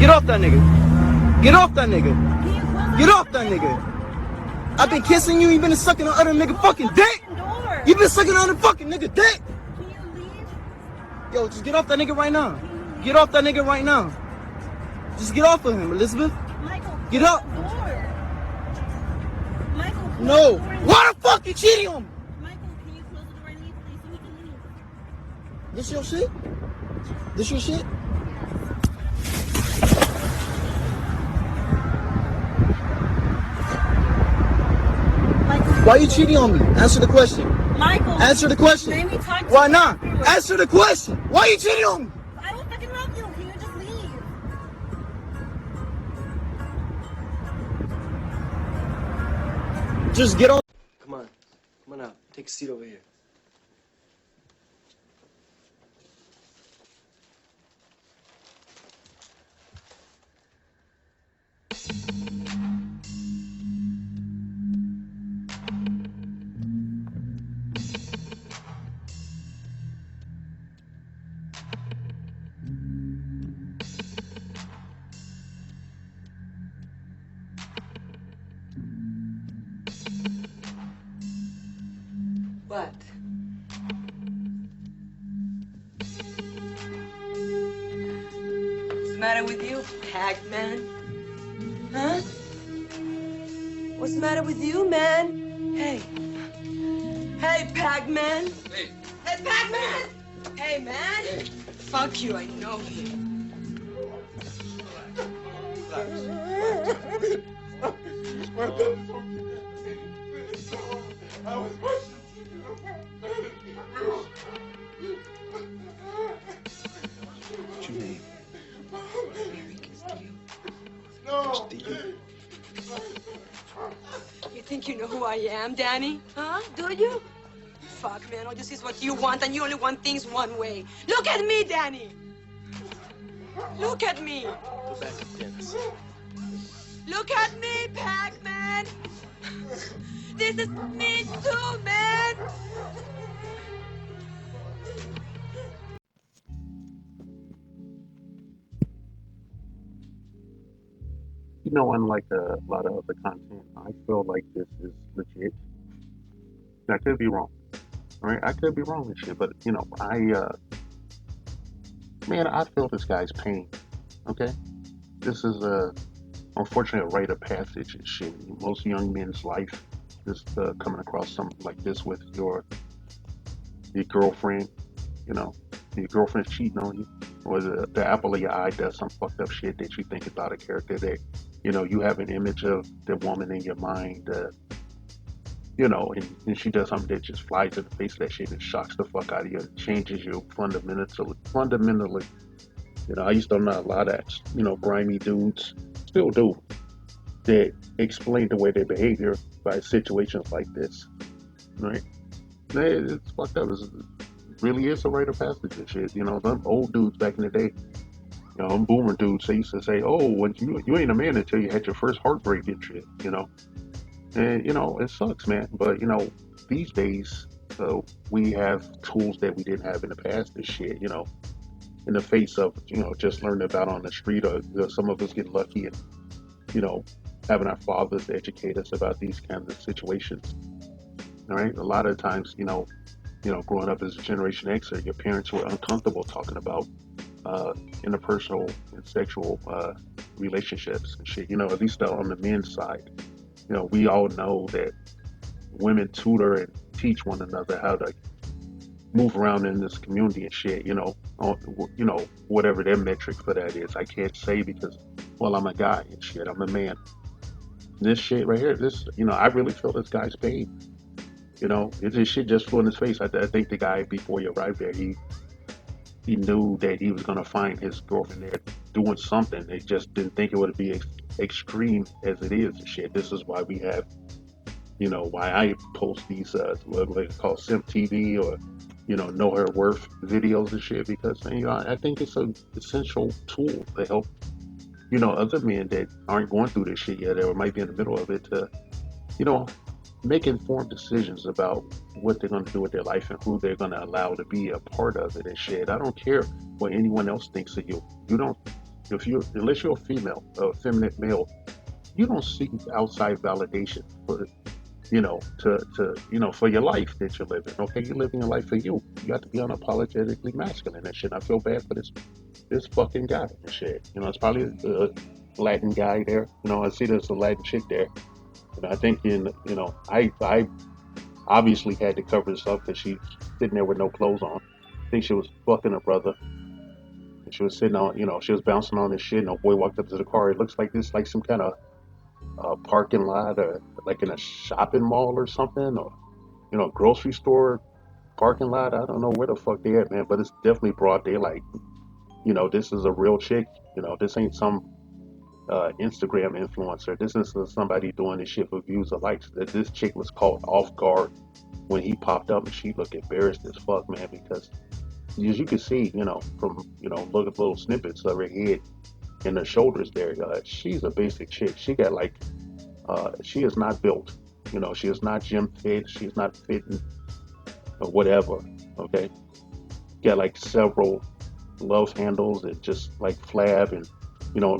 Get off that nigga. Get off that nigga. Get off that nigga. I've been kissing you. You been sucking on other nigga fucking dick. You been sucking on the fucking nigga dick. Yo, just get off that nigga right now. Get off that nigga right now. Just get off of him, Elizabeth. Michael, get up. Michael, no. Why the fuck you cheating on me? Michael, can you close the door and leave, please, so we can leave? This your shit? This your shit? Why are you cheating on me? Answer the question. Michael, answer the question. Let me talk to Why you not? afterwards. Answer the question. Why are you cheating on me? I will fucking love you. Can you just leave? Just get on. Come on. Come on out. Take a seat over here. What? What's the matter with you, Pac-Man? Huh? What's the matter with you, man? Hey. Hey, Pac-Man. Hey. Hey, Pac-Man! Hey, man. Hey. Fuck you, I know you. What you mean? No. You think you know who I am, Danny? Huh? Do you? Fuck, man. All you see is what you want, and you only want things one way. Look at me, Danny! Look at me! Go back to Dennis. Look at me, Pac-Man! This is me too, man! You know, unlike a lot of other content, I feel like this is legit. I could be wrong. All right, I could be wrong and shit, but you know, man, I feel this guy's pain. Okay, this is unfortunately a rite of passage and shit. Most young men's life is coming across something like this with your girlfriend. You know, your girlfriend's cheating on you, or the apple of your eye does some fucked up shit that you think is out of character. That you know, you have an image of the woman in your mind. You know, and she does something that just flies in the face of that shit and shocks the fuck out of you and changes you fundamentally. You know, I used to know a lot of, you know, grimy dudes, still do, that explain the way they behavior by situations like this, right? It's fucked up. It really is a rite of passage and shit. You know, them old dudes back in the day, you know, them boomer dudes, they used to say, oh, when you ain't a man until you had your first heartbreak and shit, you know? And, you know, it sucks, man. But, you know, these days, we have tools that we didn't have in the past and shit, you know, in the face of, you know, just learning about on the street, or you know, some of us get lucky and, you know, having our fathers educate us about these kinds of situations. All right. A lot of times, you know, growing up as a Generation Xer, your parents were uncomfortable talking about interpersonal and sexual relationships and shit, you know, at least on the men's side. You know, we all know that women tutor and teach one another how to move around in this community and shit, you know, whatever their metric for that is. I can't say because, well, I'm a guy and shit, I'm a man. This shit right here, this, you know, I really feel this guy's pain. You know, this shit just flew in his face. I think the guy, before he arrived there, he knew that he was going to find his girlfriend there doing something. He just didn't think it would be extreme as it is and shit. This is why we have, you know, why I post these, what they call Simp TV, or, you know her worth videos and shit, because, you know, I think it's an essential tool to help, you know, other men that aren't going through this shit yet, or might be in the middle of it, to, you know, make informed decisions about what they're going to do with their life and who they're going to allow to be a part of it and shit. I don't care what anyone else thinks of you. You don't Unless you're a female, a feminine male, you don't seek outside validation for, for your life that you're living. Okay, you're living your life for you. You got to be unapologetically masculine and shit. I feel bad for this fucking guy and shit. It's probably a Latin guy there. I see there's a Latin chick there. I think I obviously had to cover this up because she's sitting there with no clothes on. I think she was fucking her brother. And she was sitting on, she was bouncing on this shit. And a boy walked up to the car. It looks like this, like some kind of parking lot or like in a shopping mall or something, or grocery store parking lot. I don't know where the fuck they at, man, but it's definitely broad daylight. This is a real chick. This ain't some Instagram influencer. This is somebody doing this shit for views or likes. This chick was caught off guard when he popped up, and she looked embarrassed as fuck, man, because as you can see, from look at little snippets of her head and her shoulders there, she's a basic chick. She got like, she is not built. She is not gym fit. She's not fit or whatever. Okay, got like several love handles and just like flab and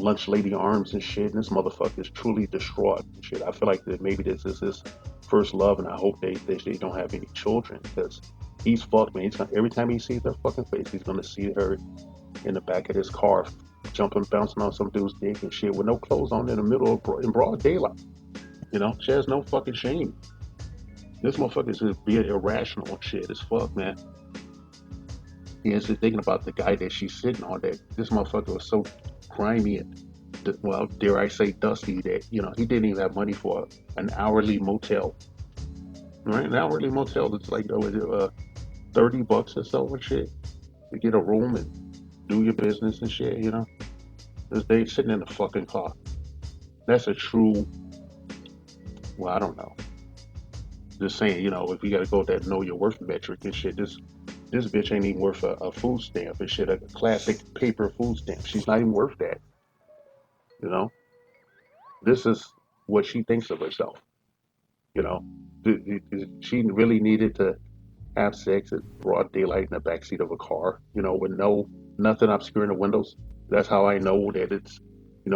lunch lady arms and shit. And this motherfucker is truly distraught and shit. I feel like that maybe this is his first love, and I hope they don't have any children, because he's fucked, man. Every time he sees her fucking face, he's gonna see her in the back of his car, jumping, bouncing on some dude's dick and shit with no clothes on in the middle of in broad daylight. She has no fucking shame. This motherfucker is just being irrational and shit as fuck, man. He is just thinking about the guy that she's sitting on. That this motherfucker was so grimy and, well, dare I say, dusty that he didn't even have money for an hourly motel. Right, an hourly motel is like $30 or so and shit to get a room and do your business and shit. They sitting in the fucking car. That's a true. Well, I don't know. Just saying, if you gotta go with that know your worth metric and shit, this bitch ain't even worth a food stamp and shit, a classic paper food stamp. She's not even worth that. This is what she thinks of herself. She really needed to have sex at broad daylight in the backseat of a car, with nothing obscuring the windows. That's how I know that it's,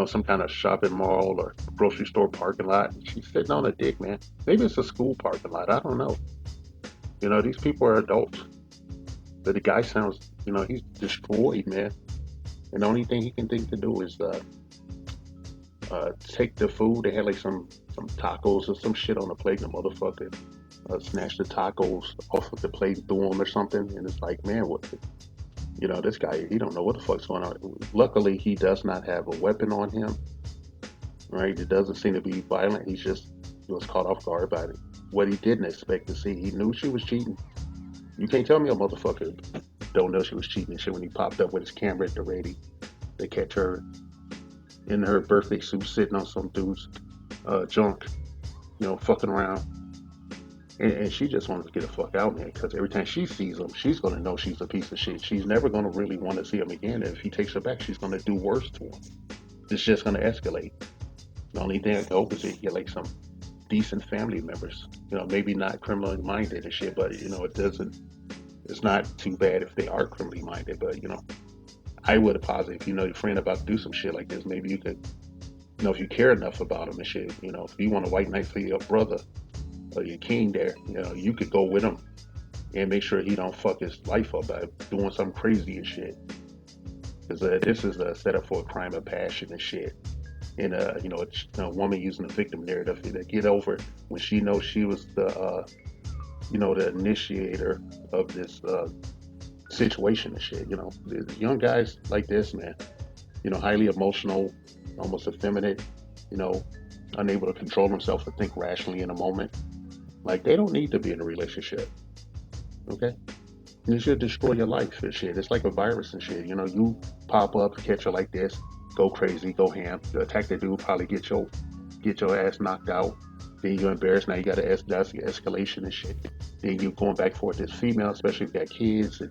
some kind of shopping mall or grocery store parking lot. She's sitting on a dick, man. Maybe it's a school parking lot. I don't know. These people are adults. But the guy sounds, he's destroyed, man. And the only thing he can think to do is take the food. They had like some tacos or some shit on the plate, and the motherfucker snatched the tacos off of the plate and threw them or something. And it's like, man, what? This guy, he don't know what the fuck's going on. Luckily, he does not have a weapon on him. Right? It doesn't seem to be violent. He was caught off guard by it. What he didn't expect to see, he knew she was cheating. You can't tell me a motherfucker don't know she was cheating and shit when he popped up with his camera at the ready. They catch her in her birthday suit sitting on some dude's junk, fucking around. And she just wanted to get the fuck out, man, because every time she sees him, she's going to know she's a piece of shit. She's never going to really want to see him again. And if he takes her back, she's going to do worse to him. It's just going to escalate. The only thing I can hope is that you get like some decent family members, maybe not criminally minded and shit, but it's not too bad if they are criminally minded. But I would posit if your friend about to do some shit like this, maybe you could, if you care enough about him and shit, if you want a white knight for your brother or your king there, you could go with him and make sure he don't fuck his life up by doing something crazy and shit. Because this is a setup for a crime of passion and shit. And a woman using the victim narrative to get over when she knows she was the the initiator of this situation and shit. Young guys like this, man, highly emotional, almost effeminate, unable to control themselves or think rationally in a moment. Like, they don't need to be in a relationship. Okay? And it should destroy your life and shit. It's like a virus and shit. You pop up, catch her like this, go crazy, go ham, attack the dude, probably get your ass knocked out. Then you're embarrassed. Now you got to that's the escalation and shit. Then you going back for this female, especially if you got kids and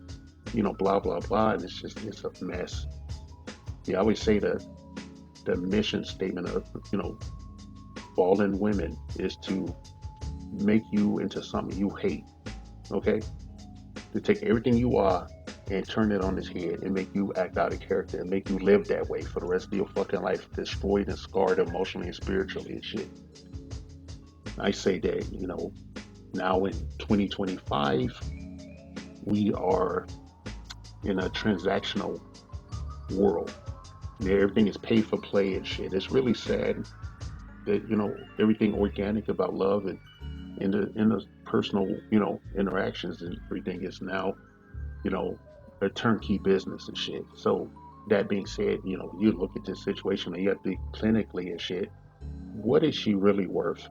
blah blah blah. And it's a mess. Yeah, I always say the mission statement of fallen women is to make you into something you hate. Okay, to take everything you are and turn it on its head and make you act out of character and make you live that way for the rest of your fucking life, destroyed and scarred emotionally and spiritually and shit. I say that, you know, now in 2025, we are in a transactional world. Everything is pay for play and shit. It's really sad that, you know, everything organic about love and in the personal, you know, interactions and everything is now, you know, a turnkey business and shit. So that being said, you know, you look at this situation and you have to be clinically and shit. What is she really worth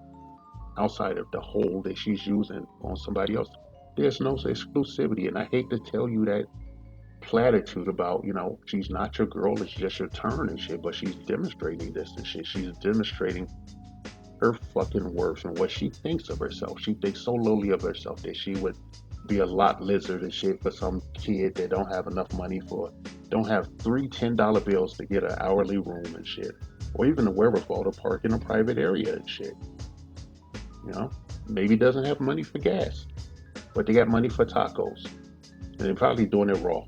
outside of the hold that she's using on somebody else? There's no exclusivity, and I hate to tell you that platitude about, you know, she's not your girl, it's just your turn and shit, but she's demonstrating this and shit. She's demonstrating her fucking worth and what she thinks of herself. She thinks so lowly of herself that she would be a lot lizard and shit for some kid that don't have enough money for, don't have three $10 bills to get an hourly room and shit, or even the wherewithal to park in a private area and shit. You know, maybe doesn't have money for gas, but they got money for tacos, and they're probably doing it raw.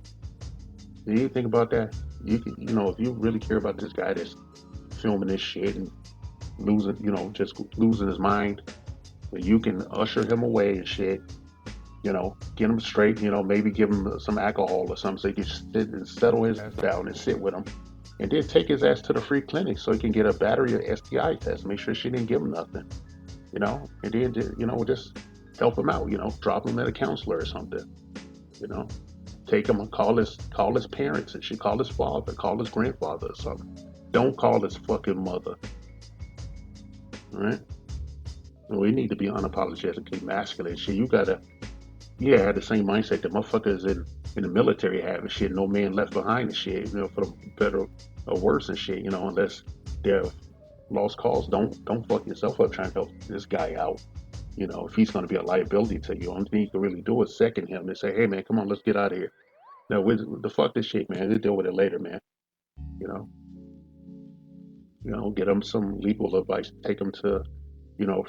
And you think about that, you can, you know, if you really care about this guy that's filming this shit and losing, you know, just losing his mind, but you can usher him away and shit, you know, get him straight, you know, maybe give him some alcohol or something so he can sit and settle his ass down and sit with him, and then take his ass to the free clinic so he can get a battery of STI tests, make sure she didn't give him nothing, you know, and then, you know, just help him out, you know, drop him at a counselor or something, you know, take him and call his parents and shit, call his father, call his grandfather or something. Don't call his fucking mother. All right? We need to be unapologetically masculine. Shit, you gotta, have the same mindset that motherfuckers in the military have and shit. No man left behind and shit. You know, for the better or worse and shit. You know, unless they're lost cause, don't fuck yourself up trying to help this guy out. You know, if he's gonna be a liability to you, only thing you can really do is second him and say, hey man, come on, let's get out of here. No, the fuck this shit, man. We'll deal with it later, man. You know, get them some legal advice. Take them to, you know,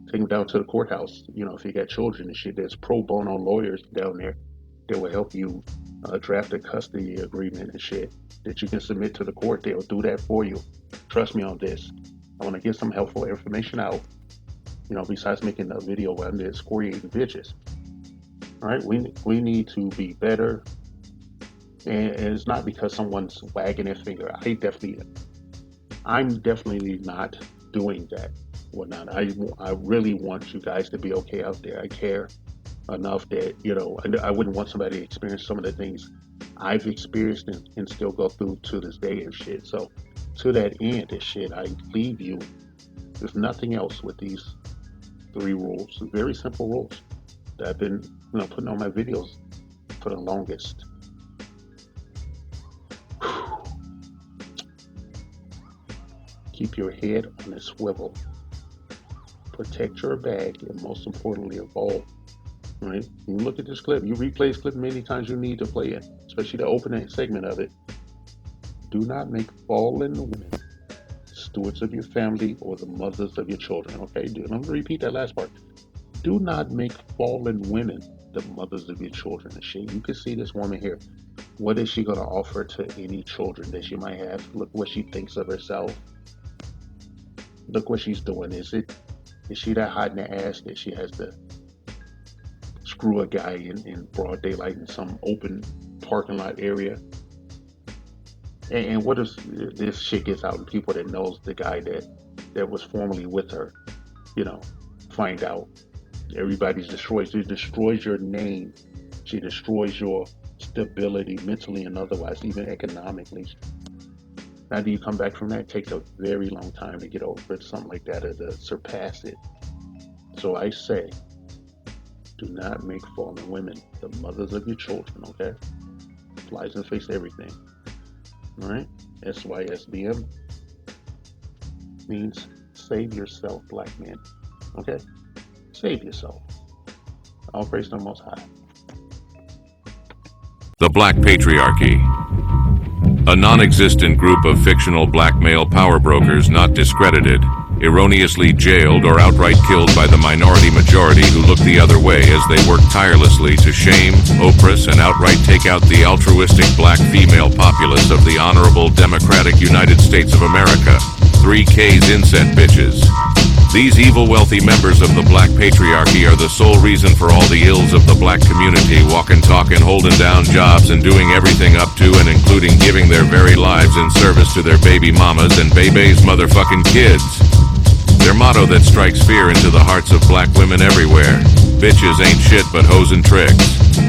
take them down to the courthouse. You know, if you got children and shit, there's pro bono lawyers down there that will help you draft a custody agreement and shit that you can submit to the court. They'll do that for you. Trust me on this. I want to get some helpful information out. You know, besides making a video where I'm excoriating bitches. All right, we need to be better, and it's not because someone's wagging their finger. I'm definitely not doing that. Whatnot. I really want you guys to be okay out there. I care enough that, you know, I wouldn't want somebody to experience some of the things I've experienced and still go through to this day and shit. So to that end and shit, I leave you with nothing else with these 3 rules, very simple rules that I've been, you know, putting on my videos for the longest. Keep your head on a swivel. Protect your bag, and most importantly of all, right? You look at this clip, you replay this clip many times you need to play it, especially the opening segment of it. Do not make fallen women stewards of your family or the mothers of your children, okay? I'm going to repeat that last part. Do not make fallen women the mothers of your children and shit. You can see this woman here. What is she going to offer to any children that she might have? Look what she thinks of herself. Look what she's doing. Is she that hot in the ass that she has to screw a guy in broad daylight in some open parking lot area? And what if this shit gets out and people that knows the guy that was formerly with her, you know, find out? Everybody's destroyed. She destroys your name. She destroys your stability mentally and otherwise, even economically. Now, do you come back from that? It takes a very long time to get over it, something like that, or to surpass it. So I say, do not make fallen women the mothers of your children, okay? Flies in the face to everything. All right? SYSBM means save yourself, black man. Okay? Save yourself. All praise to the Most High. The Black Patriarchy. A non-existent group of fictional black male power brokers not discredited, erroneously jailed or outright killed by the minority majority who look the other way as they work tirelessly to shame, oppress, and outright take out the altruistic black female populace of the honorable democratic United States of America. 3K's inset bitches. These evil wealthy members of the black patriarchy are the sole reason for all the ills of the black community, walking, talking, holding down jobs, and doing everything up to and including giving their very lives in service to their baby mamas and baby's motherfucking kids. Their motto that strikes fear into the hearts of black women everywhere: bitches ain't shit but hoes and tricks.